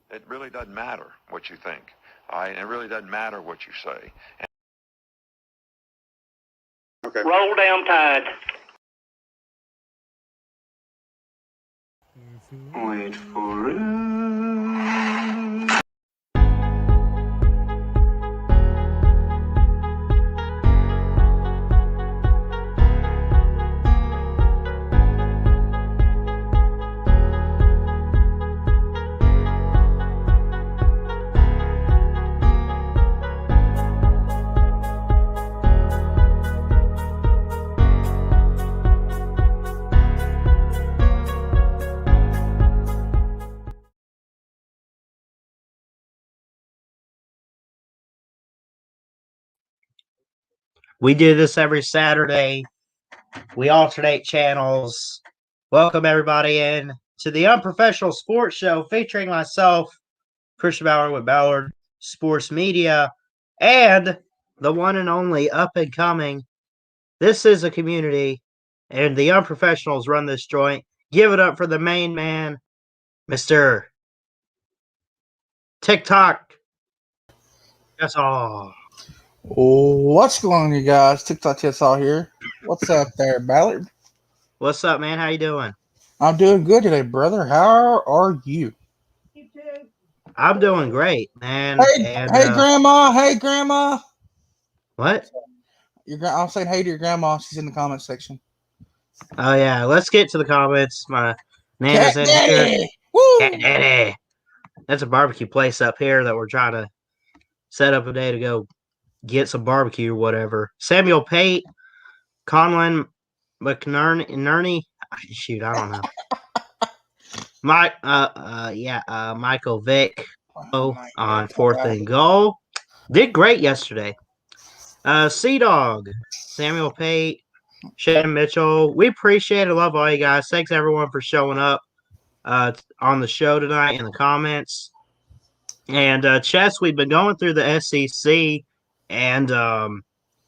It really doesn't matter what you think. All right? And it really doesn't matter what you say. Okay. Roll down Tide. Wait for it. We do this every Saturday. We alternate channels. Welcome everybody in to the Unprofessional Sports Show featuring myself, Christian Ballard with Ballard Sports Media, and the one and only up and coming. This is a community, and the Unprofessionals run this joint. Give it up for the main man, Mr. TikTok. That's all. What's going on, you guys? TikTok Tits all here. What's up there, Ballard? What's up, man? How you doing? I'm doing good today, brother. How are you? I'm doing great, man. Hey, Grandma. Hey, Grandma. What? I'm saying hey to your grandma. She's in the comment section. Oh, yeah. Let's get to the comments. My Nana's Cat in here. Daddy! Woo! Cat Daddy. That's a barbecue place up here that we're trying to set up a day to go get some barbecue or whatever. Samuel Pate, Conlon McNerney. Shoot, I don't know. Michael Vick on 4th and goal. Did great yesterday. Sea-Dog, Samuel Pate, Shannon Mitchell. We appreciate it. Love all you guys. Thanks, everyone, for showing up on the show tonight in the comments. And, Chess, we've been going through the SEC, and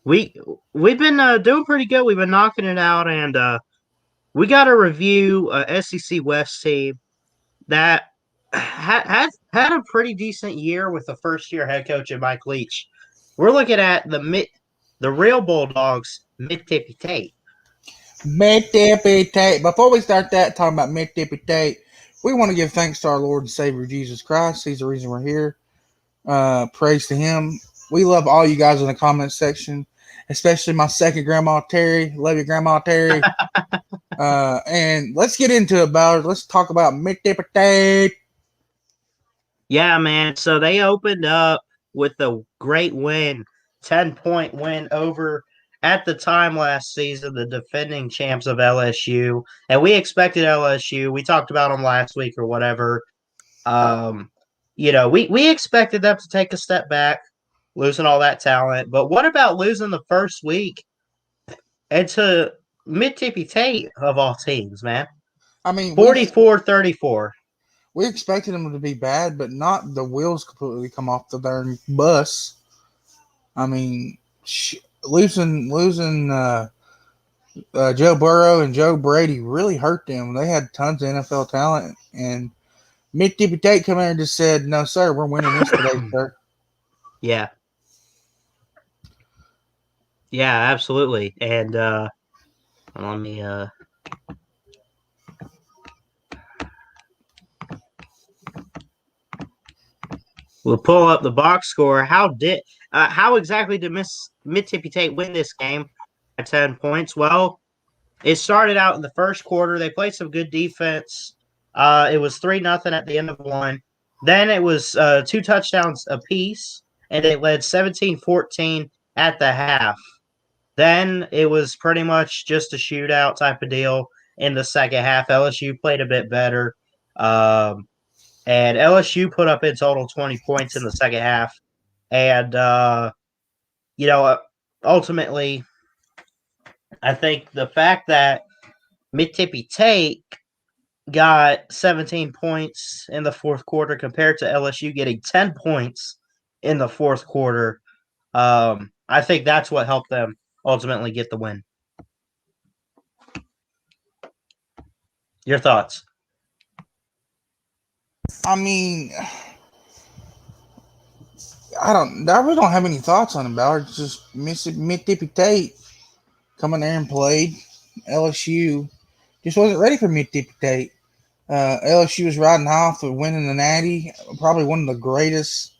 we've been doing pretty good. We've been knocking it out, and we got to review SEC West team that had a pretty decent year with the first-year head coach in Mike Leach. We're looking at the real Bulldogs, Mississippi State. Mississippi State. Before we start that, talking about Mississippi State, we want to give thanks to our Lord and Savior Jesus Christ. He's the reason we're here. Praise to Him. We love all you guys in the comment section, especially my second grandma, Terry. Love you, Grandma Terry. And let's get into it, Ballard. Let's talk about Mississippi State. Yeah, man. So they opened up with a great win, 10-point win over, at the time last season, the defending champs of LSU. And we expected LSU. We talked about them last week or whatever. We expected them to take a step back, losing all that talent. But what about losing the first week and to Mississippi State of all teams, man? I mean, 44-34. We expected them to be bad, but not the wheels completely come off the darn bus. I mean, losing Joe Burrow and Joe Brady really hurt them. They had tons of NFL talent, and Mississippi State come in and just said, "No, sir, we're winning this today, sir." Yeah. Yeah, absolutely. And let me we'll pull up the box score. How exactly did Mississippi State win this game at 10 points? Well, it started out in the first quarter. They played some good defense. It was 3-0 at the end of one. Then it was 2 touchdowns apiece, and they led 17-14 at the half. Then it was pretty much just a shootout type of deal in the second half. LSU played a bit better. And LSU put up in total 20 points in the second half. And, ultimately, I think the fact that Mississippi State got 17 points in the fourth quarter compared to LSU getting 10 points in the fourth quarter, I think that's what helped them ultimately get the win. Your thoughts? I mean, I really don't have any thoughts on him, Ballard. It's just Mississippi State coming there and played. LSU just wasn't ready for Mississippi State. LSU was riding high off of winning the Natty, probably one of the greatest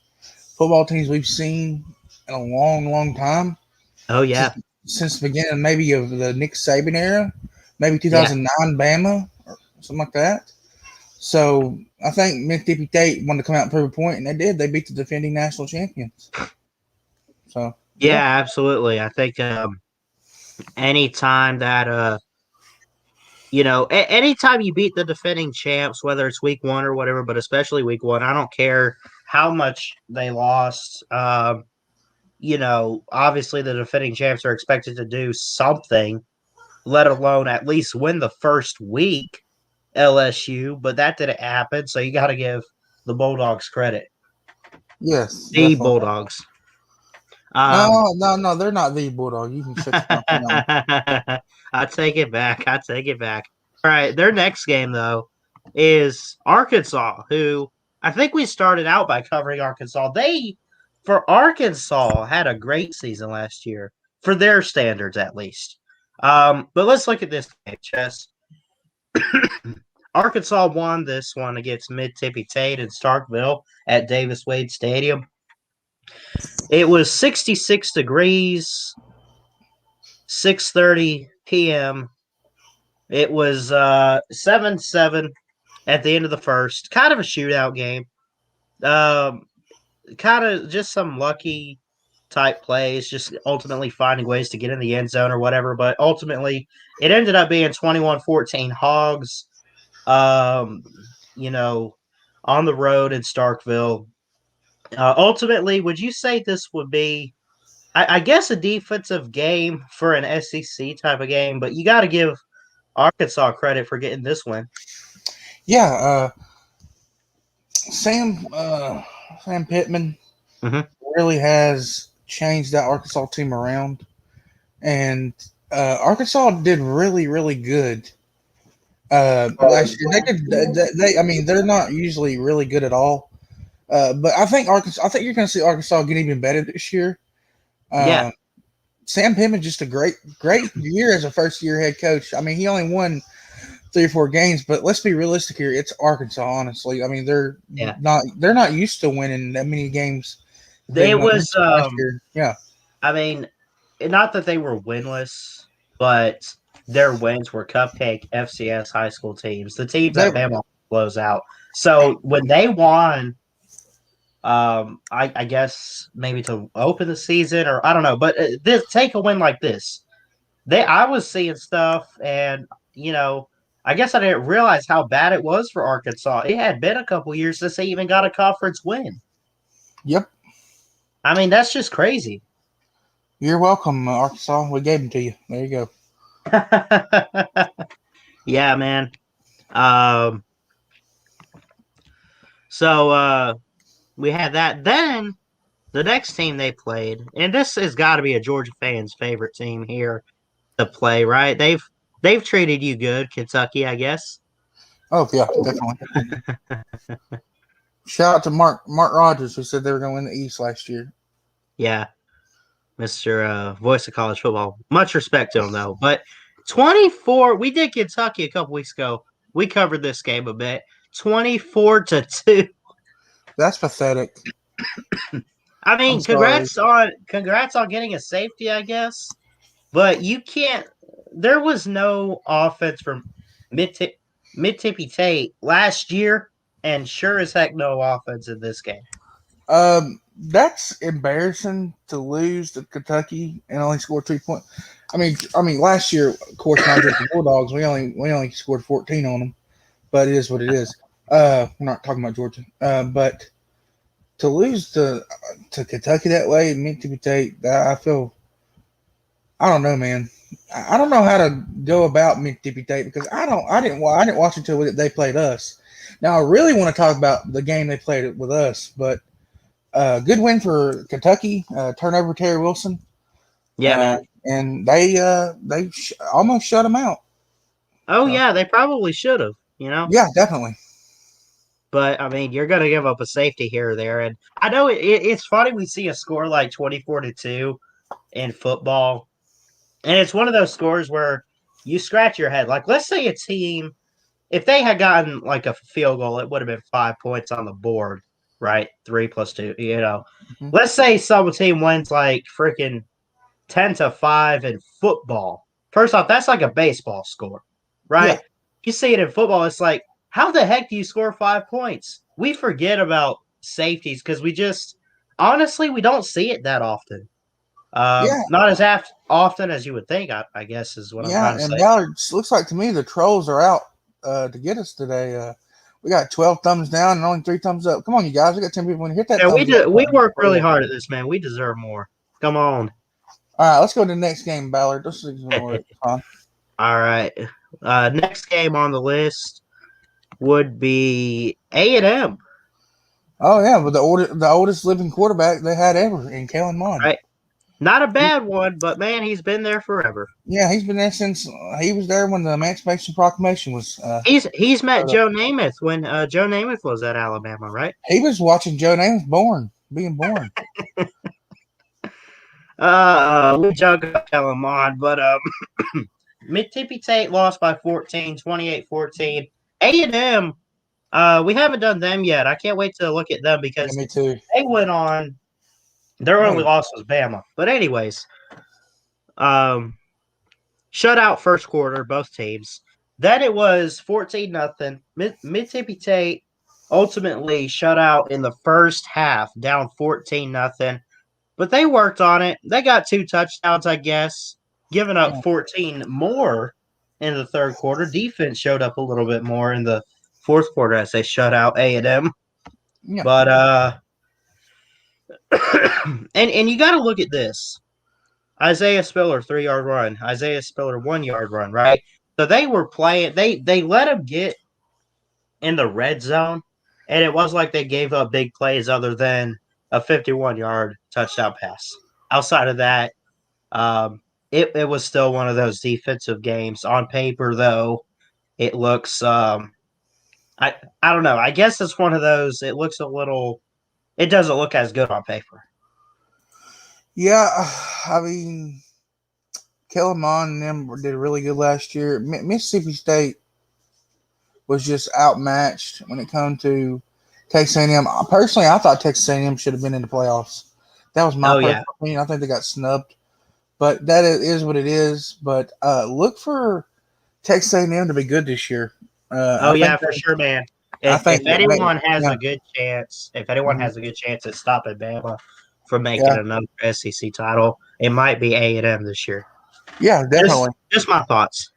football teams we've seen in a long, long time. Oh yeah, Since the beginning, maybe of the Nick Saban era, maybe 2009 Bama or something like that. So I think Mississippi State wanted to come out and prove a point, and they did. They beat the defending national champions. So yeah, absolutely. I think anytime that anytime you beat the defending champs, whether it's week 1 or whatever, but especially week 1, I don't care how much they lost. Obviously the defending champs are expected to do something, let alone at least win the first week, LSU, but that didn't happen. So you got to give the Bulldogs credit. yes, The definitely. Bulldogs. No, they're not the Bulldog. You can shut your mouth. I take it back. All right, their next game though is Arkansas, who I think we started out by covering Arkansas. For Arkansas, had a great season last year for their standards, at least. But let's look at this game, Chess. Arkansas won this one against Mississippi State in Starkville at Davis Wade Stadium. It was 66 degrees, 6:30 p.m. It was 7-7 at the end of the first. Kind of a shootout game. Kind of just some lucky type plays, just ultimately finding ways to get in the end zone or whatever. But ultimately, it ended up being 21-14 Hogs, on the road in Starkville. Ultimately, would you say this would be, I guess, a defensive game for an SEC type of game, but you got to give Arkansas credit for getting this win. Yeah, Sam Pittman really has changed that Arkansas team around, and Arkansas did really, really good last year. They're not usually really good at all, but I think you're going to see Arkansas get even better this year. Yeah. Sam Pittman just a great year as a first-year head coach. I mean, he only won 3 or 4 games, but let's be realistic here. It's Arkansas, honestly. I mean, they're not used to winning that many games. It was last year. Yeah. I mean, not that they were winless, but their wins were cupcake FCS high school teams, the teams that Bama blows out. So when they won, I guess maybe to open the season, or I don't know, but take a win like this. I was seeing stuff, and I guess I didn't realize how bad it was for Arkansas. It had been a couple years since they even got a conference win. Yep. I mean, that's just crazy. You're welcome, Arkansas. We gave them to you. There you go. Yeah, man. So we had that. Then the next team they played, and this has got to be a Georgia fan's favorite team here to play, right? They've treated you good, Kentucky, I guess. Oh yeah, definitely. Shout out to Mark Rogers, who said they were going to win the East last year. Yeah, Mr. Voice of College Football. Much respect to him, though. But 24, we did Kentucky a couple weeks ago. We covered this game a bit. 24-2. That's pathetic. I mean, congrats on getting a safety, I guess. But you can't. There was no offense from Mississippi State last year, and sure as heck no offense in this game. That's embarrassing to lose to Kentucky and only score 3 points. I mean, last year, of course, not just the Bulldogs. We only scored 14 on them, but it is what it is. We're not talking about Georgia, but to lose to Kentucky that way, Mississippi State, I don't know, man. I don't know how to go about Mississippi State because I didn't watch until they played us. Now I really want to talk about the game they played with us, but good win for Kentucky. Turnover Terry Wilson. Yeah, man. And they almost shut them out. Oh yeah, they probably should have. Yeah, definitely. But, I mean, you're going to give up a safety here or there. And I know it's funny we see a score like 24-2 in football. And it's one of those scores where you scratch your head. Like, let's say a team, if they had gotten like a field goal, it would have been 5 points on the board, right? 3 plus 2, Mhm. Let's say some team wins like freaking 10-5 in football. First off, that's like a baseball score, right? Yeah. You see it in football, it's like, how the heck do you score 5 points? We forget about safeties because honestly, we don't see it that often. Yeah. Not as often as you would think, I guess is what I'm Yeah. trying to And say. Ballard, looks like to me the trolls are out to get us today. We got 12 thumbs down and only 3 thumbs up. Come on, you guys. We got 10 people in here. Hit that Yeah, thumbs up we button work for really real. hard at this, man. We deserve more. Come on. All right, let's go to the next game, Ballard. This is fun. All right. Next game on the list would be A&M. Oh yeah, but the oldest living quarterback they had ever in Kellen Mond. Right. Not a bad one, but man, he's been there forever. Yeah, he's been there since he was there when the Emancipation Proclamation was. He's met Joe Namath when Joe Namath was at Alabama, right? He was watching Joe Namath being born. We joke about Kellen Mond, but Mississippi State lost by 14, 28-14. A&M, we haven't done them yet. I can't wait to look at them because Yeah, me too. they went on. Their only loss was Bama. But anyways, shutout first quarter, both teams. Then it was 14-0. Mississippi State ultimately shut out in the first half, down 14-0. But they worked on it. They got 2 touchdowns, I guess, giving up 14 more in the third quarter. Defense showed up a little bit more in the fourth quarter as they shut out A&M. Yeah. But and you got to look at this. Isaiah Spiller 3-yard run. Isaiah Spiller 1-yard run. Right. So they were playing. They let him get in the red zone, and it was like they gave up big plays other than a 51-yard touchdown pass. Outside of that, it was still one of those defensive games. On paper, though, it looks. I don't know. I guess it's one of those. It looks a little. It doesn't look as good on paper. Yeah, I mean, Kellen Mond and them did really good last year. Mississippi State was just outmatched when it comes to Texas A&M. Personally, I thought Texas A&M should have been in the playoffs. That was my personal opinion. I think they got snubbed, but that is what it is. But look for Texas A&M to be good this year. For sure, man. If anyone has a good chance, at stopping Bama from making another SEC title, it might be A&M this year. Yeah, definitely. Just my thoughts.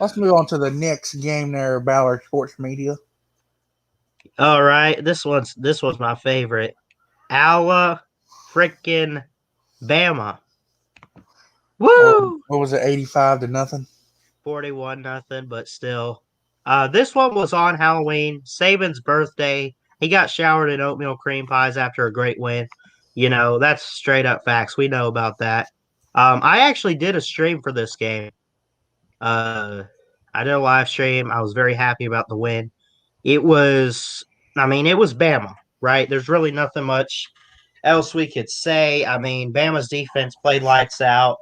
Let's move on to the next game there, Ballard Sports Media. All right, this was my favorite. Freaking Bama. Woo! What was it, 85-0? 41-0, but still. This one was on Halloween, Saban's birthday. He got showered in oatmeal cream pies after a great win. That's straight up facts. We know about that. I actually did a stream for this game. I did a live stream. I was very happy about the win. It was Bama, right? There's really nothing much else we could say. I mean, Bama's defense played lights out.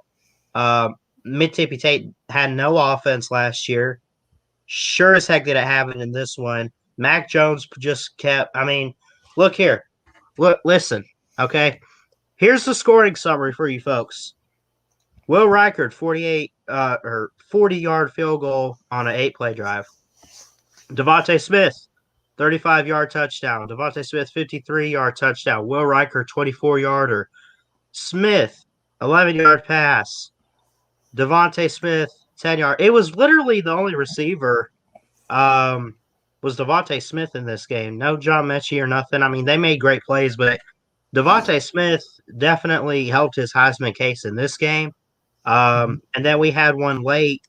Mississippi State had no offense last year. Sure as heck did it happen in this one. Mac Jones just kept. Look here. Listen, okay? Here's the scoring summary for you folks. Will Reichard, 40-yard field goal on an 8-play drive. Devontae Smith, 35-yard touchdown. Devontae Smith, 53-yard touchdown. Will Reichard, 24-yarder. Smith, 11-yard pass. Devontae Smith, 10-yard. It was literally the only receiver was Devontae Smith in this game. No John Mechie or nothing. They made great plays, but Devontae Smith definitely helped his Heisman case in this game. And then we had one late.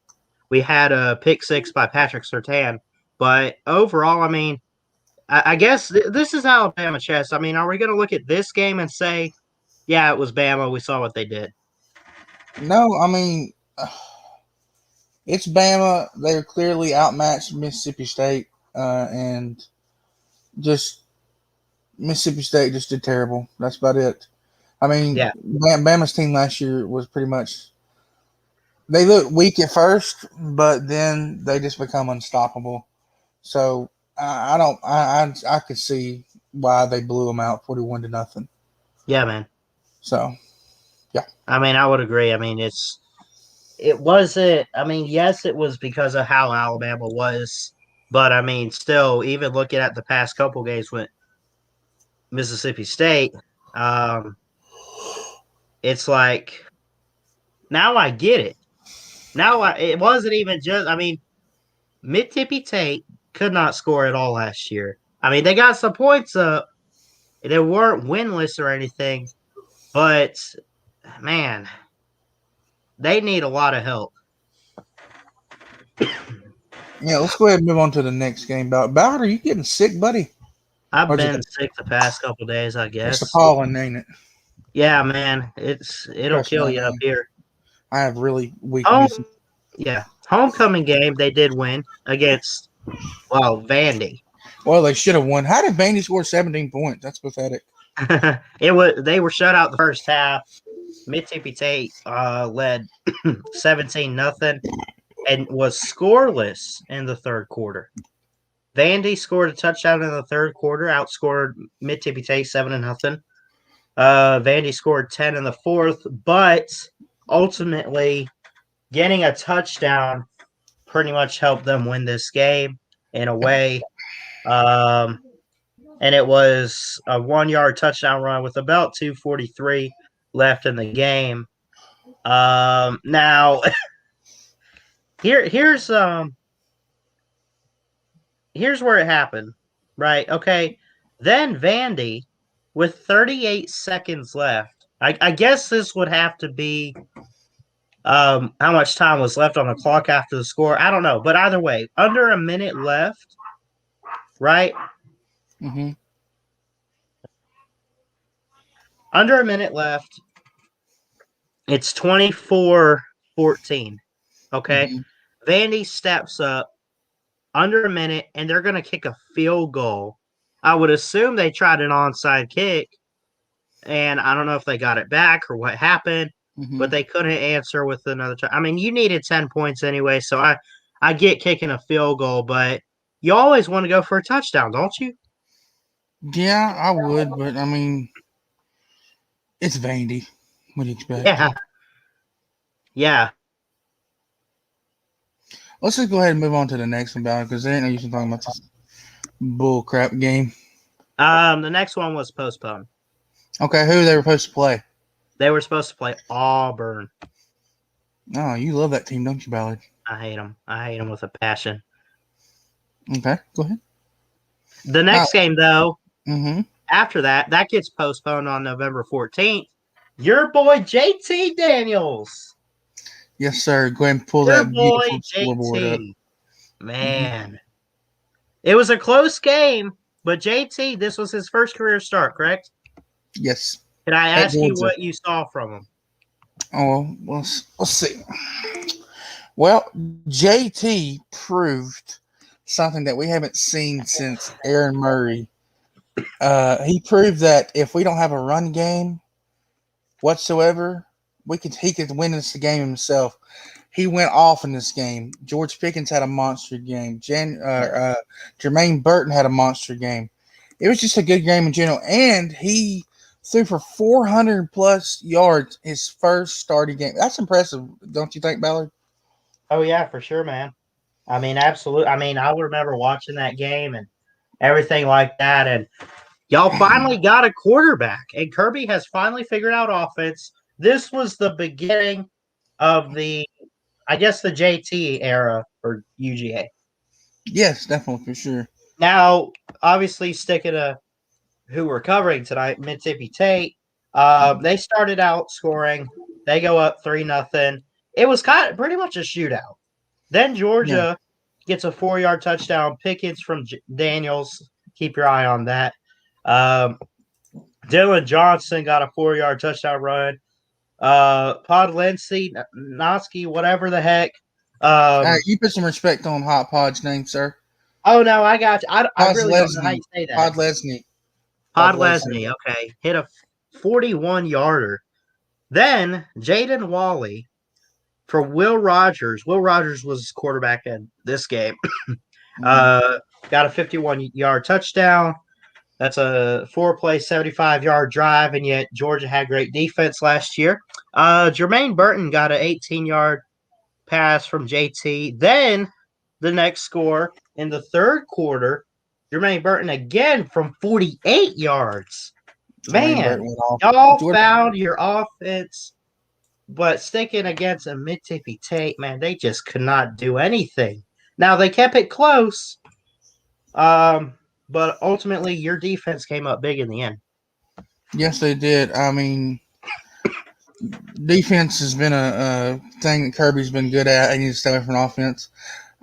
We had a pick six by Patrick Surtain. But overall, I guess this is Alabama chess. Are we going to look at this game and say, yeah, it was Bama. We saw what they did? No, it's Bama. They're clearly outmatched Mississippi State. And just Mississippi State just did terrible. That's about it. I mean, Yeah. Bama's team last year was pretty much they looked weak at first, but then they just become unstoppable. So I don't I could see why they blew them out 41-0. Yeah, man. So yeah, I mean, I would agree. I mean, it wasn't. I mean, yes, it was because of how Alabama was, but I mean, still, even looking at the past couple games with Mississippi State, um, it's like now I get it. It wasn't even just. I mean, Mississippi State could not score at all last year. I mean, they got some points up. They weren't winless or anything, but man, they need a lot of help. yeah. Let's go ahead and move on to the next game. Ballard, are you getting sick, buddy? I've Or is been sick the past couple days, I it's the guess. pollen, ain't it? Yeah, man, it'll Trust me, kill I you up know. here. I have really weak Home, mucus. yeah, homecoming game they did win against Vandy. Well, they should have won. How did Vandy score 17 points? That's pathetic. They were shut out the first half. Mississippi State led 17-0 and was scoreless in the third quarter. Vandy scored a touchdown in the third quarter, outscored Mississippi State 7-0. Vandy scored 10 in the fourth, but ultimately getting a touchdown pretty much helped them win this game in a way. And it was a 1-yard touchdown run with about 2:43 left in the game. Now here's where it happened, right? Okay, then Vandy with 38 seconds left. I guess this would have to be how much time was left on the clock after the score. I don't know, but either way, under a minute left, right? Mm-hmm. Under a minute left. It's 24-14. Okay. Mm-hmm. Vandy steps up under a minute, and they're going to kick a field goal. I would assume they tried an onside kick, and I don't know if they got it back or what happened, Mm-hmm. but they couldn't answer with another try. I mean, you needed 10 points anyway, so I get kicking a field goal, but you always want to go for a touchdown, don't you? Yeah, I would, but I mean, it's Vandy. What do you expect? Yeah. Yeah. Let's just go ahead and move on to the next one, Ballard, because there ain't no use in talking about this bull crap game. The next one was postponed. Okay, who they were supposed to play? They were supposed to play Auburn. Oh, you love that team, don't you, Ballard? I hate them. I hate them with a passion. Okay, go ahead. The next game, though, Mm-hmm. after that gets postponed on November 14th. Your boy JT Daniels. Yes, sir. Go ahead and pull Your that boy beautiful scoreboard up. JT. Man. It was a close game, but JT, this was his first career start, correct? Yes. Can I At ask you Georgia. what you saw from him? Oh, let's see. Well, JT proved something that we haven't seen since Aaron Murray. He proved that if we don't have a run game whatsoever, he could win this game himself. He went off in this game. George Pickens had a monster game. Jermaine Burton had a monster game. It was just a good game in general, and he threw for 400 plus yards his first starting game. That's impressive, don't you think, Ballard? Oh, yeah, for sure, man. I mean, absolutely. I mean, I remember watching that game and everything like that, and y'all finally got a quarterback, and Kirby has finally figured out offense. This was the beginning of the JT era for UGA. Yes, definitely, for sure. Now, obviously, sticking to who we're covering tonight, Mississippi State, they started out scoring. They go up 3-0. It was pretty much a shootout. Then Georgia gets a 4-yard touchdown. Pickens from Daniels. Keep your eye on that. Dylan Johnson got a 4-yard touchdown run. Podlinski, Noski, whatever the heck. All right, you put some respect on Hot Pod's name, sir. Oh no, I got you. I really don't know how you say that. Podlesny. Podlesny, okay, hit a 41-yarder. Then Jaden Wally for Will Rogers. Will Rogers was quarterback in this game. Got a 51-yard touchdown. That's a 4-play, 75-yard drive, and yet Georgia had great defense last year. Jermaine Burton got an 18-yard pass from JT. Then the next score in the third quarter, Jermaine Burton again from 48 yards. Jermaine Man, Burton went off. y'all found your offense, but sticking against a Mississippi State, man, they just could not do anything. Now, they kept it close, but ultimately your defense came up big in the end. Yes, they did. I mean, defense has been a thing that Kirby's been good at. He needs to stay away from offense.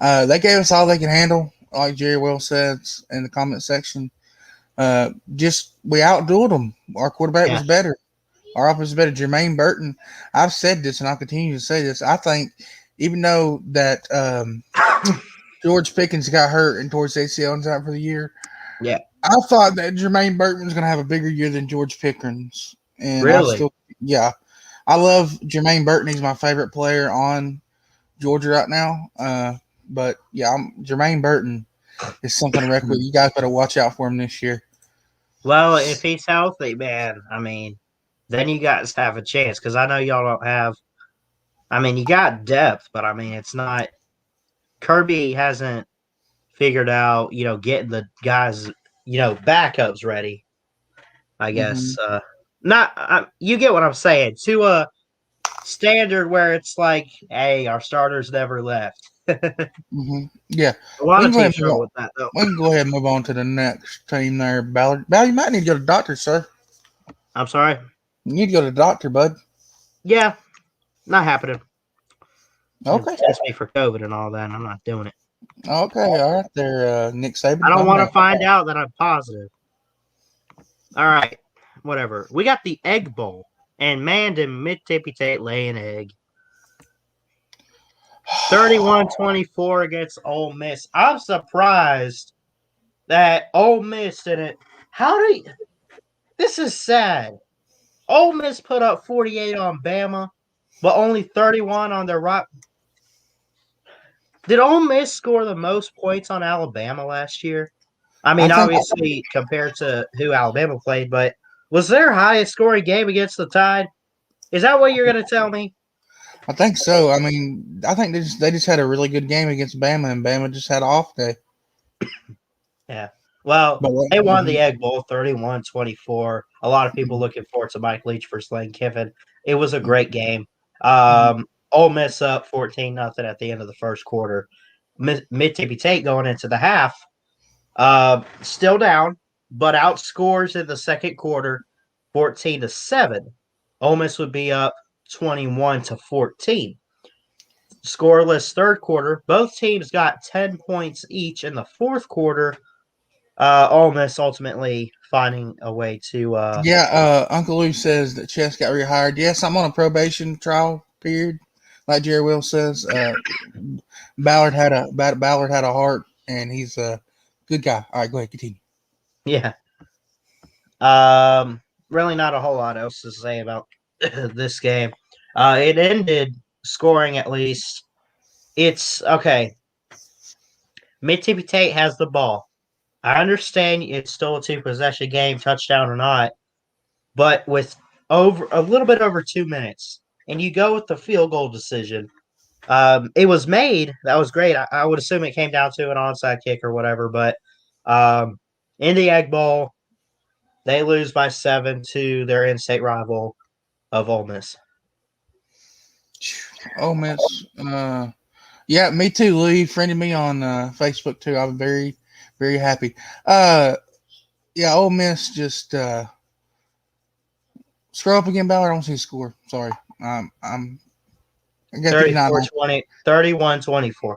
They gave us all they can handle, like Jerry Will says in the comment section. We outdueled them. Our quarterback was better. Our offense was better. Jermaine Burton, I've said this and I'll continue to say this. I think even though that George Pickens got hurt and towards ACL and out for the year, I thought that Jermaine Burton was going to have a bigger year than George Pickens. And really? I love Jermaine Burton. He's my favorite player on Georgia right now. But Jermaine Burton is something to reckon with. You guys better watch out for him this year. Well, if he's healthy, man, I mean, then you guys have a chance because I know y'all don't have. I mean, you got depth, but I mean, it's not. Kirby hasn't figured out, getting the guys, backups ready. I guess you get what I'm saying. To a standard where it's like, hey, our starters never left. Yeah, a lot of teams struggle with that, though. We can go ahead and move on to the next team there, Ballard. Ballard, you might need to go to the doctor, sir. I'm sorry? You need to go to the doctor, bud. Yeah, not happening. Okay. Test me for COVID and all that. I'm not doing it. Okay, all right there, Nick Saban. I don't want to find out that I'm positive. All right, whatever. We got the Egg Bowl, and man, did Mississippi State lay an egg. 31-24 against Ole Miss. I'm surprised that Ole Miss didn't. This is sad. Ole Miss put up 48 on Bama, but only 31 on their rock. Did Ole Miss score the most points on Alabama last year? I mean, obviously compared to who Alabama played, but was their highest scoring game against the Tide? Is that what you're going to tell me? I think so. I mean, I think they just had a really good game against Bama, and Bama just had an off day. Yeah. Well, they won the Egg Bowl 31-24. A lot of people looking forward to Mike Leach versus Lane Kiffin. It was a great game. Ole Miss up 14-0 at the end of the first quarter. Mississippi State going into the half, still down, but outscores in the second quarter 14-7. Ole Miss would be up 21-14. Scoreless third quarter. Both teams got 10 points each in the fourth quarter. Ole Miss ultimately finding a way to. Uncle Lou says that Chess got rehired. Yes, I'm on a probation trial period, like Jerry Will says. Ballard had a heart, and he's a good guy. All right, go ahead, continue. Yeah. Really, not a whole lot else to say about this game. It ended scoring at least. It's okay. Mississippi State has the ball. I understand it's still a 2-possession game, touchdown or not, but with over a little bit over 2 minutes, and you go with the field goal decision. It was made. That was great. I would assume it came down to an onside kick or whatever, but in the Egg Bowl, they lose by 7 to their in-state rival of Ole Miss. Ole Miss. Yeah, me too, Lou. You friended me on Facebook too. I'm very, very happy. Ole Miss just scroll up again, Ballard. I don't see a score. Sorry. I got 31-24.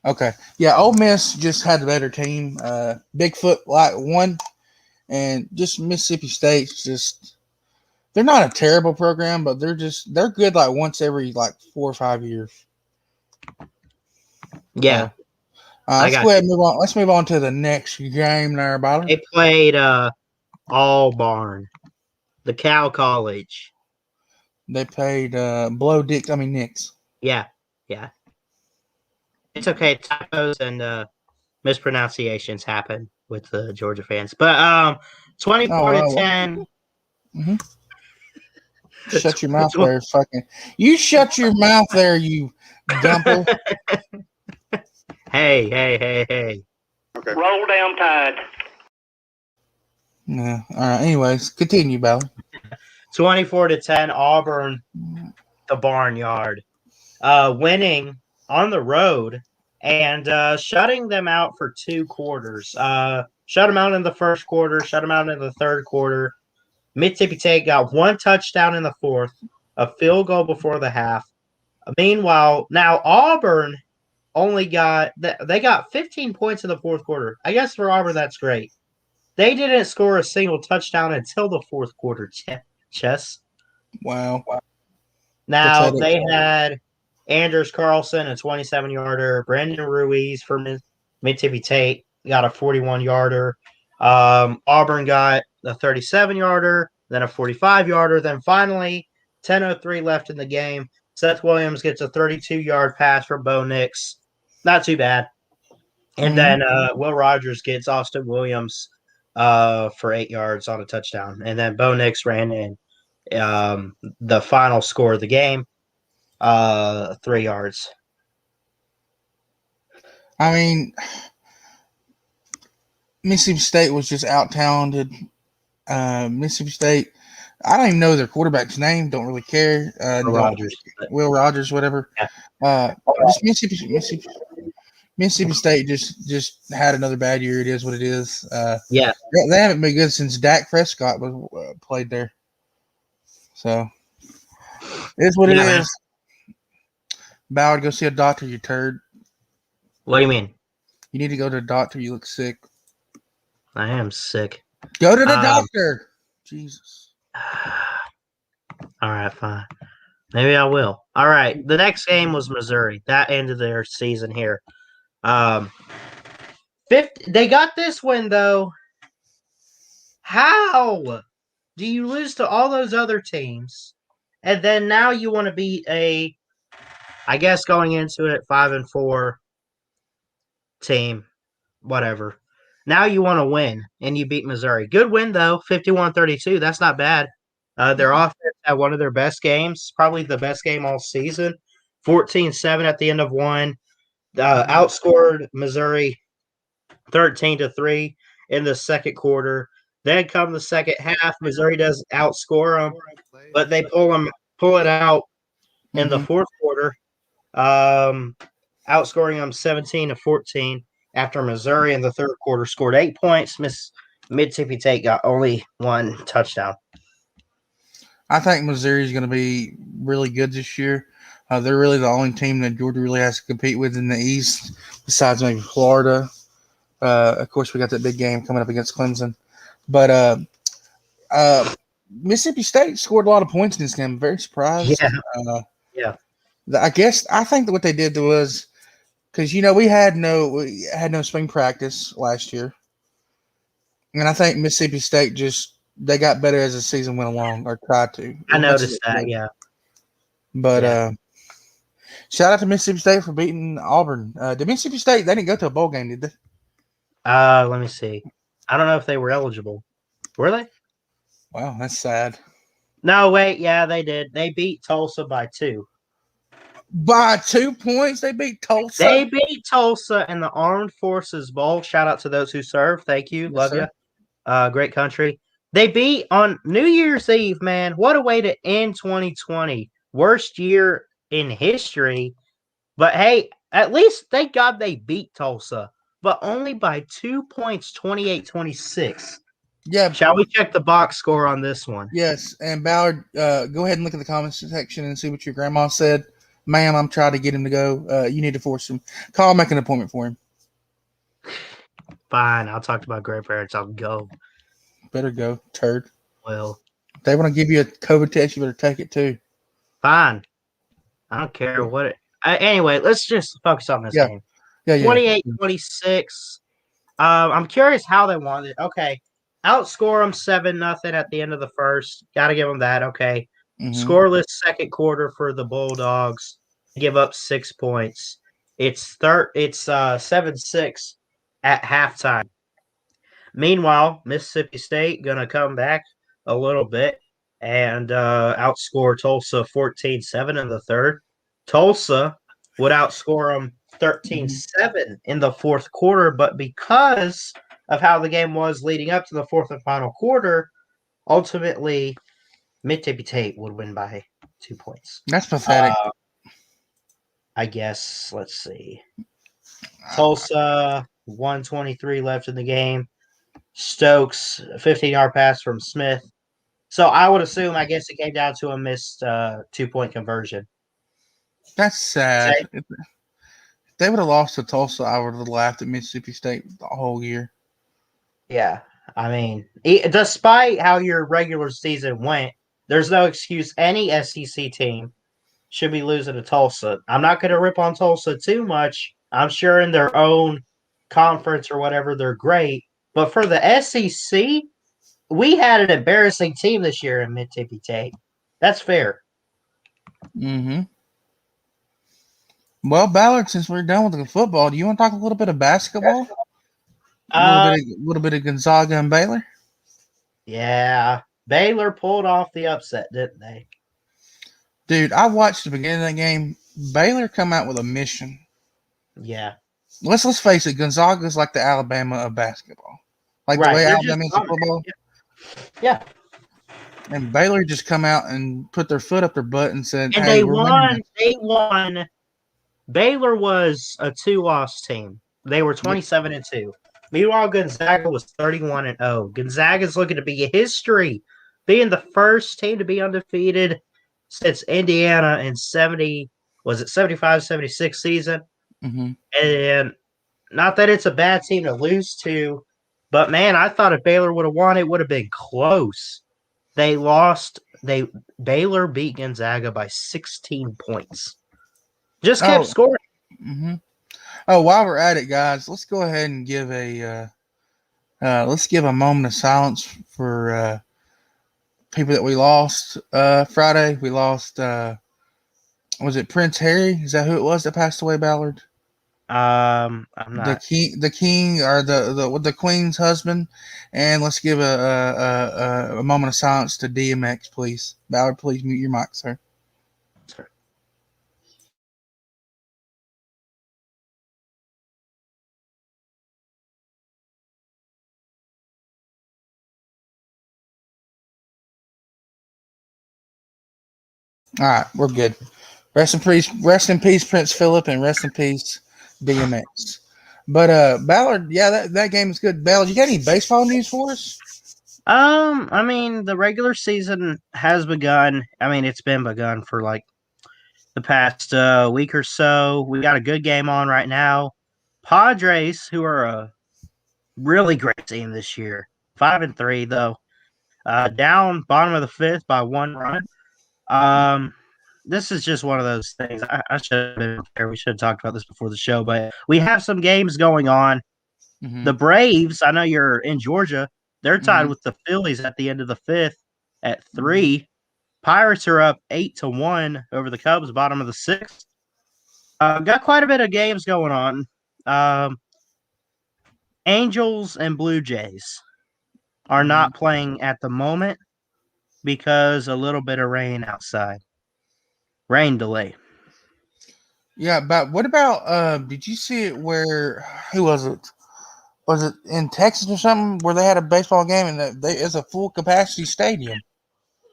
Okay. Yeah, Ole Miss just had the better team. Bigfoot won, and just Mississippi State's just they're not a terrible program, but they're good like once every 4 or 5 years. Yeah. Let's go ahead and move on. Let's move on to the next game there, Byler. They played Auburn, the Cal College. They played Knicks. Yeah. It's okay. Typos and mispronunciations happen with the Georgia fans. But 24 to 10. Mm-hmm. Shut your mouth there, fucking. You shut your mouth there, you dumper. Hey. Okay. Roll down Tide. Yeah. All right. Anyways, continue, Ballard. 24 to 10, Auburn, the Barnyard, winning on the road and shutting them out for 2 quarters. Shut them out in the first quarter, shut them out in the third quarter. Mississippi State got 1 touchdown in the fourth, a field goal before the half. Meanwhile, now Auburn only got 15 points in the fourth quarter. I guess for Auburn, that's great. They didn't score a single touchdown until the fourth quarter. Chess. Wow. Now they had Anders Carlson, a 27-yarder. Brandon Ruiz for Mississippi State got a 41-yarder. Auburn got a 37-yarder, then a 45-yarder. Then finally, 10:03 left in the game. Seth Williams gets a 32-yard pass from Bo Nix. Not too bad. And then Will Rogers gets Austin Williams for 8 yards on a touchdown. And then Bo Nix ran in the final score of the game, 3 yards. I mean, Mississippi State was just out-talented. Mississippi State, I don't even know their quarterback's name. Don't really care. Will Rogers, whatever. Yeah. Just Mississippi State just had another bad year. It is what it is. Yeah. They haven't been good since Dak Prescott was played there. So, it is what it is. Ballard, go see a doctor, you turd. What do you mean? You need to go to a doctor. You look sick. I am sick. Go to the doctor. Jesus. All right, fine. Maybe I will. All right. The next game was Missouri. That ended their season here. They got this win, though. How do you lose to all those other teams, and then now you want to beat I guess going into it, 5-4 team, whatever. Now you want to win, and you beat Missouri. Good win, though, 51-32. That's not bad. Their offense had one of their best games, probably the best game all season. 14-7 at the end of one. Outscored Missouri 13-3 in the second quarter. Then come the second half, Missouri does outscore them, but they pull it out in the fourth quarter, outscoring them 17-14 after Missouri in the third quarter scored 8 points. Mississippi State got only 1 touchdown. I think Missouri is going to be really good this year. They're really the only team that Georgia really has to compete with in the East, besides maybe Florida. Of course, we got that big game coming up against Clemson. But Mississippi State scored a lot of points in this game. I'm very surprised. Yeah. I think that what they did was because we had no spring practice last year, and I think Mississippi State they got better as the season went along, or tried to. I noticed that, yeah. But shout out to Mississippi State for beating Auburn. Did Mississippi State? They didn't go to a bowl game, did they? Let me see. I don't know if they were eligible. Were they? Wow, that's sad. No, wait. Yeah, they did. They beat Tulsa by 2. By 2 points, they beat Tulsa. They beat Tulsa in the Armed Forces Bowl. Shout out to those who serve. Thank you. Yes, Love you. Great country. They beat on New Year's Eve, man. What a way to end 2020. Worst year in history. But hey, at least thank God they beat Tulsa, but only by 2 points, 28-26. Yeah. Shall we check the box score on this one? Yes. And Ballard, go ahead and look at the comments section and see what your grandma said. Ma'am, I'm trying to get him to go. You need to force him. Make an appointment for him. Fine. I'll talk to my grandparents. I'll go. Better go, turd. Well, if they want to give you a COVID test, you better take it too. Fine. I don't care what it. Anyway, let's just focus on this game. Yeah, 28-26. I'm curious how they won it. Okay. Outscore them 7-0 at the end of the first. Got to give them that. Okay. Mm-hmm. Scoreless second quarter for the Bulldogs. Give up 6 points. It's 7-6 at halftime. Meanwhile, Mississippi State going to come back a little bit and outscore Tulsa 14-7 in the third. Tulsa would outscore them 13-7 in the fourth quarter, but because of how the game was leading up to the fourth and final quarter, ultimately Mississippi State would win by 2 points. That's pathetic. I guess, let's see. Tulsa, 1:23 left in the game. Stokes, 15-yard pass from Smith. So I would assume, I guess it came down to a missed 2-point conversion. That's sad. Say? If they would have lost to Tulsa, I would have laughed at Mississippi State the whole year. Yeah. I mean, despite how your regular season went, there's no excuse any SEC team should be losing to Tulsa. I'm not going to rip on Tulsa too much. I'm sure in their own conference or whatever, they're great. But for the SEC, we had an embarrassing team this year in Mississippi State. That's fair. Mm-hmm. Well, Ballard, since we're done with the football, do you want to talk a little bit of basketball? A little bit of Gonzaga and Baylor? Yeah. Baylor pulled off the upset, didn't they? Dude, I watched the beginning of that game. Baylor come out with a mission. Yeah. Let's face it, Gonzaga's like the Alabama of basketball. Like Right. the way They're Alabama is just in football. Yeah. And Baylor just come out and put their foot up their butt and said, And hey, they we're won. winning. They won. Baylor was a 2-loss team. They were 27-2. Meanwhile, Gonzaga was 31-0. Gonzaga's looking to be history, being the first team to be undefeated since Indiana in 75-76 season. Mm-hmm. And not that it's a bad team to lose to, but man, I thought if Baylor would have won, it would have been close. They lost. Baylor beat Gonzaga by 16 points. Just kept scoring. Mm-hmm. Oh, while we're at it, guys, let's go ahead and give a moment of silence for people that we lost Friday. We lost. Was it Prince Harry? Is that who it was that passed away, Ballard? I'm not. The king, or the queen's husband. And let's give a moment of silence to DMX, please. Ballard, please mute your mic, sir. Sorry. All right, we're good. Rest in peace, Prince Philip, and rest in peace, DMX. But Ballard, yeah, that game is good. Ballard, you got any baseball news for us? I mean, the regular season has begun. I mean, it's been begun for like the past week or so. We got a good game on right now. Padres, who are a really great team this year, 5-3 though, down bottom of the fifth by 1 run. This is just one of those things. I should have been prepared. We should have talked about this before the show, but we have some games going on. Mm-hmm. The Braves, I know you're in Georgia. They're tied Mm-hmm. with the Phillies at the end of the fifth at 3. Pirates are up 8-1 over the Cubs, bottom of the sixth. Got quite a bit of games going on. Angels and Blue Jays are not playing at the moment because a little bit of rain outside. Rain delay. Yeah, but what about did you see it where who was it? Was it in Texas or something where they had a baseball game and it's a full capacity stadium?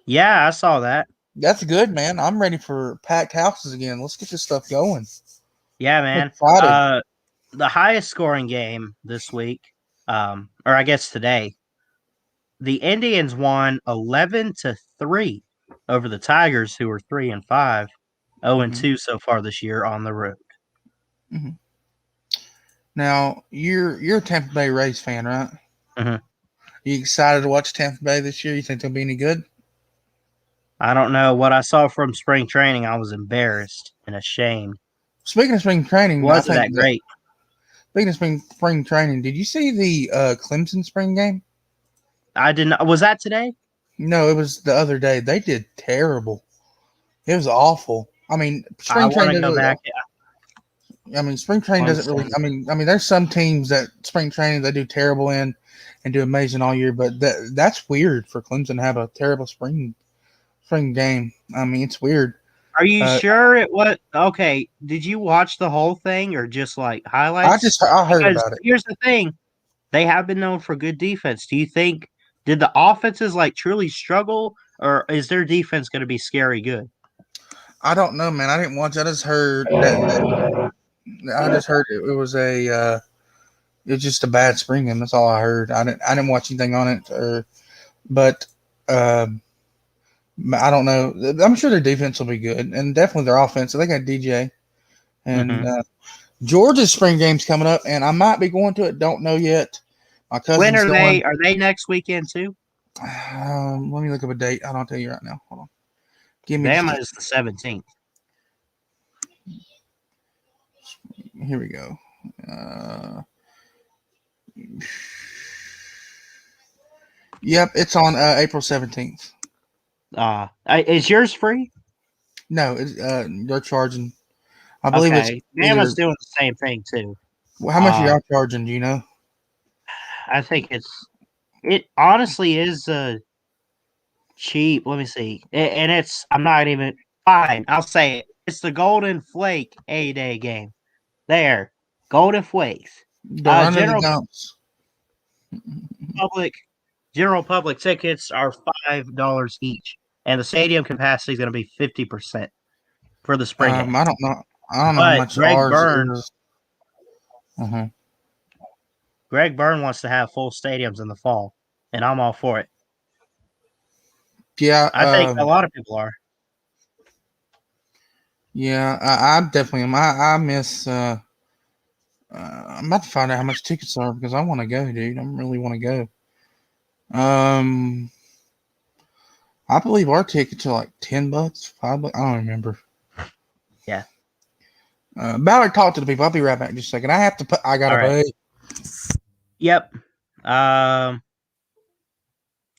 Yeah, I saw that. That's good, man. I'm ready for packed houses again. Let's get this stuff going. Yeah, man. The highest scoring game this week, or I guess today, the Indians won 11-3 over the Tigers, who are 3-5, 0-2 so far this year on the road. Mm-hmm. Now you're a Tampa Bay Rays fan, right? Mm-hmm. You excited to watch Tampa Bay this year? You think they'll be any good? I don't know. What I saw from spring training, I was embarrassed and ashamed. Speaking of spring training, Wasn't that great? Speaking of spring training, did you see the Clemson spring game? I didn't. Was that today? No, it was the other day. They did terrible. It was awful. I mean, I spring want training to go doesn't. back. I mean, spring training doesn't really. Clemson. I mean, there's some teams that spring training they do terrible in, and do amazing all year. But that's weird for Clemson to have a terrible spring game. I mean, it's weird. Are you sure it was okay? Did you watch the whole thing or just like highlights? I heard Because about it. here's the thing: they have been known for good defense. Do you think did the offenses like truly struggle, or is their defense going to be scary good? I don't know, man. I didn't watch. I just heard that. I just heard it was a. It was just a bad spring game. That's all I heard. I didn't watch anything on it, but I don't know. I'm sure their defense will be good, and definitely their offense. They got DJ, and Georgia's spring game's coming up, and I might be going to it. Don't know yet. My cousin's When are going. they? Are they next weekend too? Let me look up a date. I don't tell you right now. Hold on. Give me. Bama is the 17th. Here we go. Yep, it's on April 17th. Is yours free? No, they're charging. I believe Okay. it's either, Bama's doing the same thing too. how much are y'all charging? Do you know? I think it honestly is cheap. Let me see. And it's I'm not even fine. I'll say it. It's the Golden Flake A-Day game. There. Golden Flakes. They're under the dumps. General public tickets are $5 each. And the stadium capacity is going to be 50% for the spring game. I don't know. I don't know how much Greg ours Byrne, is. Uh-huh. Greg Byrne wants to have full stadiums in the fall, and I'm all for it. Yeah, I think a lot of people are. Yeah, I definitely am. I miss. I'm about to find out how much tickets are because I want to go, dude. I really want to go. I believe our tickets are like $10, $5. I don't remember. Yeah. Ballard, talk to the people. I'll be right back in just a second. I gotta pay. Yep.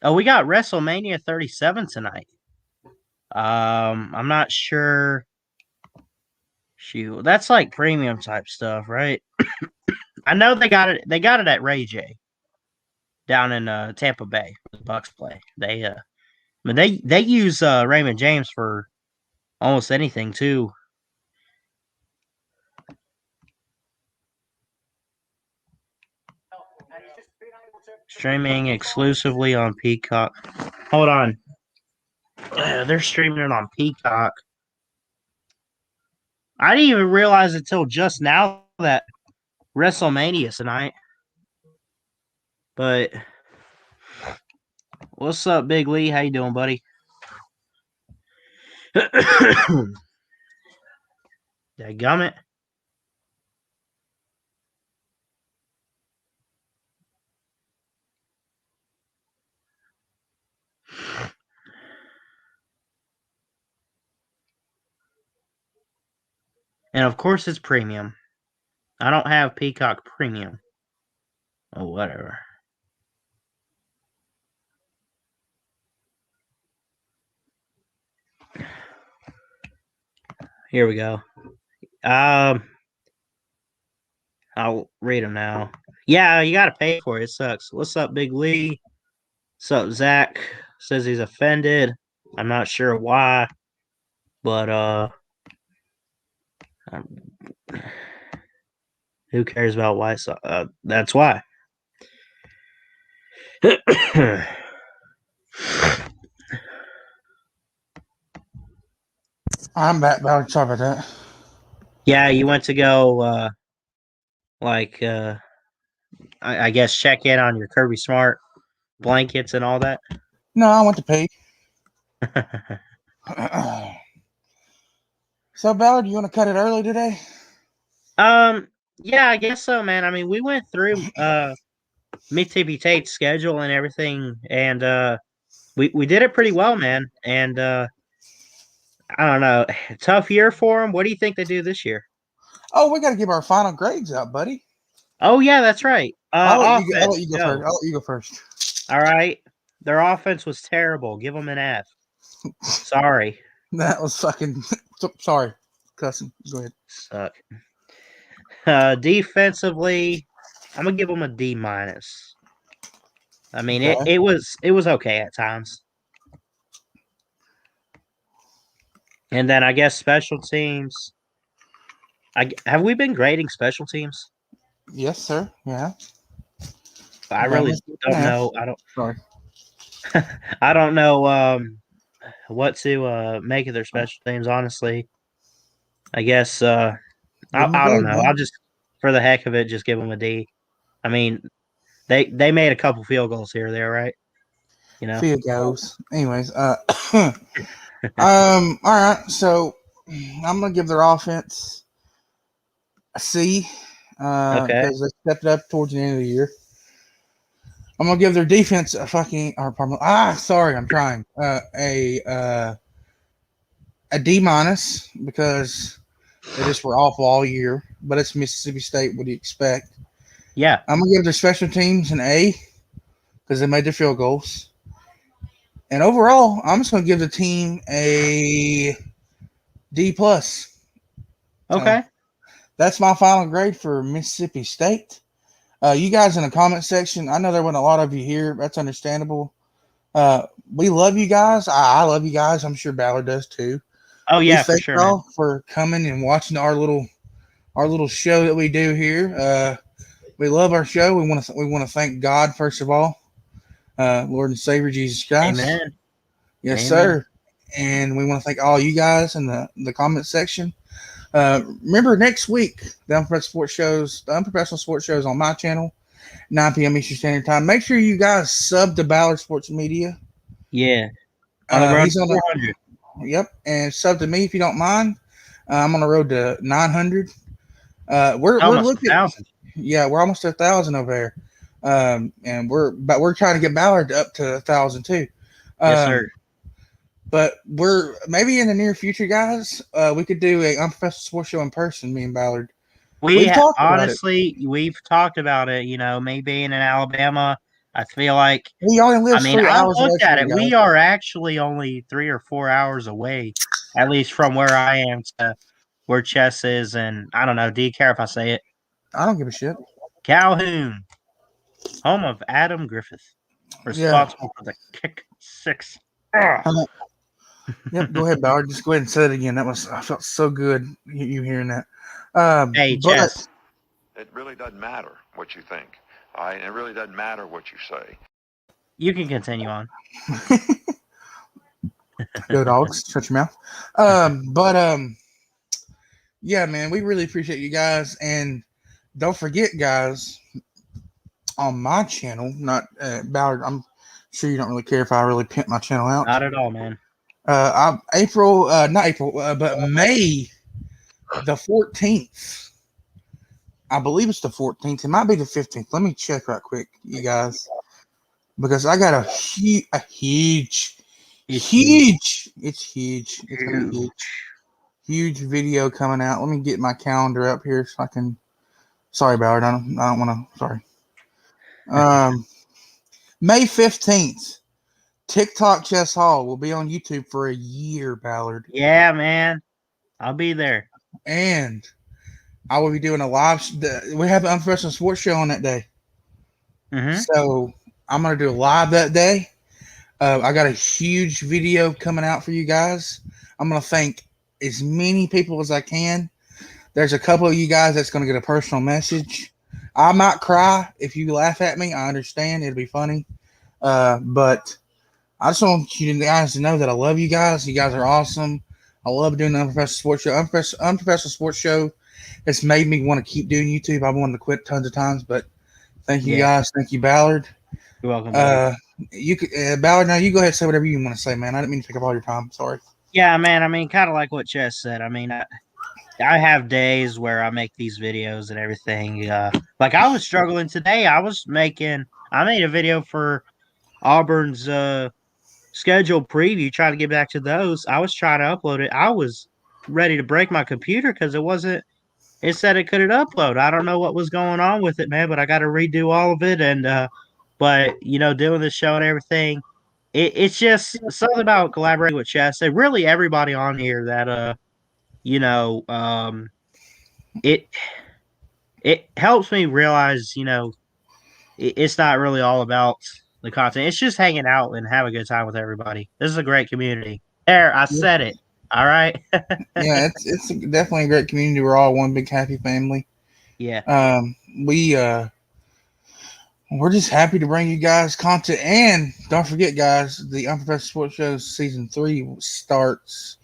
We got WrestleMania 37 tonight. I'm not sure. Shoot, that's like premium type stuff, right? I know they got it. They got it at Ray J down in Tampa Bay. The Bucks play. They use Raymond James for almost anything too. Streaming exclusively on Peacock. Hold on. They're streaming it on Peacock. I didn't even realize until just now that WrestleMania tonight. But what's up, Big Lee? How you doing, buddy? Dadgummit. And of course it's premium. I don't have Peacock Premium. Oh, whatever. Here we go. I'll read them now. Yeah, you gotta pay for it. It sucks. What's up, Big Lee? What's up, Zach? Says he's offended. I'm not sure why, but who cares about why? So, that's why. I'm back, Ballard. Sorry about that. Yeah, you went to go, I guess check in on your Kirby Smart blankets and all that. No, I went to pay. So, Ballard, you want to cut it early today? Yeah, I guess so, man. I mean, we went through Mississippi Tate's schedule and everything, and we did it pretty well, man. And I don't know, tough year for them. What do you think they do this year? Oh, we got to give our final grades out, buddy. Oh yeah, that's right. Offense. I'll let you go Go. first. I'll let you go first. All right. Their offense was terrible. Give them an F. Sorry. That was fucking. Sorry, cussing. Go ahead. Suck. Defensively, I'm gonna give them a D minus. I mean, Okay. it was okay at times. And then I guess special teams. Have we been grading special teams? Yes, sir. Yeah. I really Bonus don't F. know. I don't. Sorry. I don't know what to make of their special teams. Honestly, I guess Give them a I don't grade, know. man. I'll just, for the heck of it, just give them a D. I mean, they made a couple field goals here or there, right? You know. Field goals. Anyways, all right. So I'm gonna give their offense a C, Okay. because they stepped up towards the end of the year. I'm gonna give their defense a fucking. Or pardon, sorry, I'm trying. A D minus because they just were awful all year. But it's Mississippi State. What do you expect? Yeah. I'm gonna give their special teams an A because they made their field goals. And overall, I'm just gonna give the team a D plus. Okay. That's my final grade for Mississippi State. You guys in the comment section, I know there wasn't a lot of you here. That's understandable. We love you guys. I love you guys. I'm sure Ballard does too. Oh We yeah, for thank sure, man. y'all for coming and watching our little show that we do here. We love our show. We want to thank God first of all, Lord and Savior Jesus Christ. Amen. Yes, Amen. sir. And we want to thank all you guys in the comment section. Remember next week, the Unprofessional Sports Shows on my channel, 9 p.m. Eastern Standard Time. Make sure you guys sub to Ballard Sports Media. Yeah. On the road He's to on 400. Yep, and sub to me if you don't mind. I'm on the road to 900. We're Almost looking. 1,000. Yeah, we're almost to 1,000 over there. And we're trying to get Ballard up to 1,000 too. Yes, sir. But we're maybe in the near future, guys. We could do a Unprofessional Sports Show in person. Me and Ballard. We've talked about it. We've talked about it. You know, me being in Alabama, I feel like. He only I lives mean, 3 I hours away looked at from it. you We guys. are actually only 3 or 4 hours away, at least from where I am to where Chess is. And I don't know. Do you care if I say it? I don't give a shit. Calhoun, home of Adam Griffith, responsible for the kick six. Yep, go ahead, Ballard. Just go ahead and say it again. I felt so good you hearing that. Hey, but Chess. It really doesn't matter what you think. It really doesn't matter what you say. You can continue on. Go dogs, shut your mouth. Yeah, man, we really appreciate you guys, and don't forget, guys, on my channel, not Ballard. I'm sure you don't really care if I really pimp my channel out. Not at all, man. Not April, but May the 14th. I believe it's the 14th. It might be the 15th. Let me check right quick, you guys, because I got a huge. It's huge. It's gonna be huge video coming out. Let me get my calendar up here so I can. Sorry, Ballard. I don't want to. Sorry. May 15th. TikTok Chess Hall will be on YouTube for a year, Ballard. Yeah, man. I'll be there. And I will be doing a live. We have an Unprofessional Sports Show on that day. Mm-hmm. So I'm going to do a live that day. I got a huge video coming out for you guys. I'm going to thank as many people as I can. There's a couple of you guys that's going to get a personal message. I might cry if you laugh at me. I understand. It'll be funny. But I just want you guys to know that I love you guys. You guys are awesome. I love doing the Unprofessional Sports Show. Unprofessional Sports Show has made me want to keep doing YouTube. I've wanted to quit tons of times, but thank you guys. Thank you, Ballard. You're welcome. You could Ballard. Now you go ahead and say whatever you want to say, man. I didn't mean to take up all your time. Sorry. Yeah, man. I mean, kind of like what Chess said. I mean, I have days where I make these videos and everything. Like I was struggling today. I made a video for Auburn's schedule preview, trying to get back to those. I was trying to upload it. I was ready to break my computer because it wasn't it said it couldn't upload. I don't know what was going on with it, man, but I got to redo all of it. And but doing this show and everything, it's just something about collaborating with Chess and really everybody on here that you know, it it helps me realize, it's not really all about the content. It's just hanging out and have a good time with everybody. This is a great community. There, I said it. All right. Yeah, it's definitely a great community. We're all one big happy family. Yeah. We're just happy to bring you guys content, and don't forget, guys, the Unprofessional Sports Show season 3 starts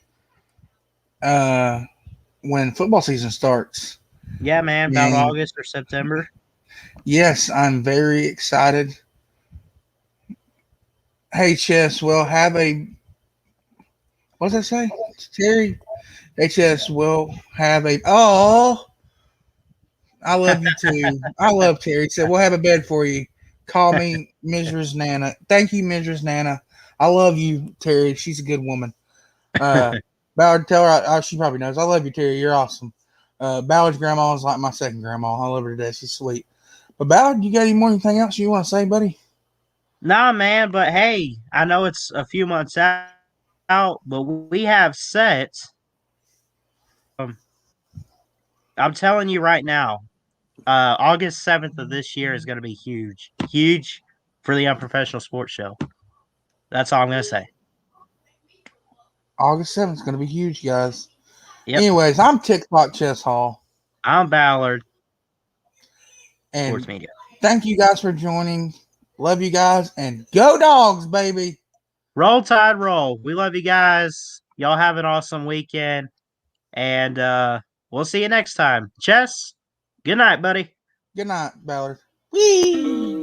when football season starts. Yeah, man, about August or September. Yes, I'm very excited. Hey, Chess, we'll have a. What does that say? Terry? Hey, Chess, we'll have a. Oh, I love you too. I love Terry. He said, we'll have a bed for you. Call me Mrs. Nana. Thank you, Mrs. Nana. I love you, Terry. She's a good woman. Ballard, tell her she probably knows. I love you, Terry. You're awesome. Ballard's grandma is like my second grandma. I love her to death. She's sweet. But Ballard, you got anything else you want to say, buddy? Nah, man, but hey, I know it's a few months out, but we have set. I'm telling you right now, August 7th of this year is going to be huge. Huge for the Unprofessional Sports Show. That's all I'm going to say. August 7th is going to be huge, guys. Yep. Anyways, I'm TikTok Chess Hall. I'm Ballard. And Sports Media. Thank you guys for joining. Love you guys. And go Dogs, baby. Roll Tide, roll. We love you guys. Y'all have an awesome weekend. And we'll see you next time. Chess, good night, buddy. Good night, Ballard. Whee!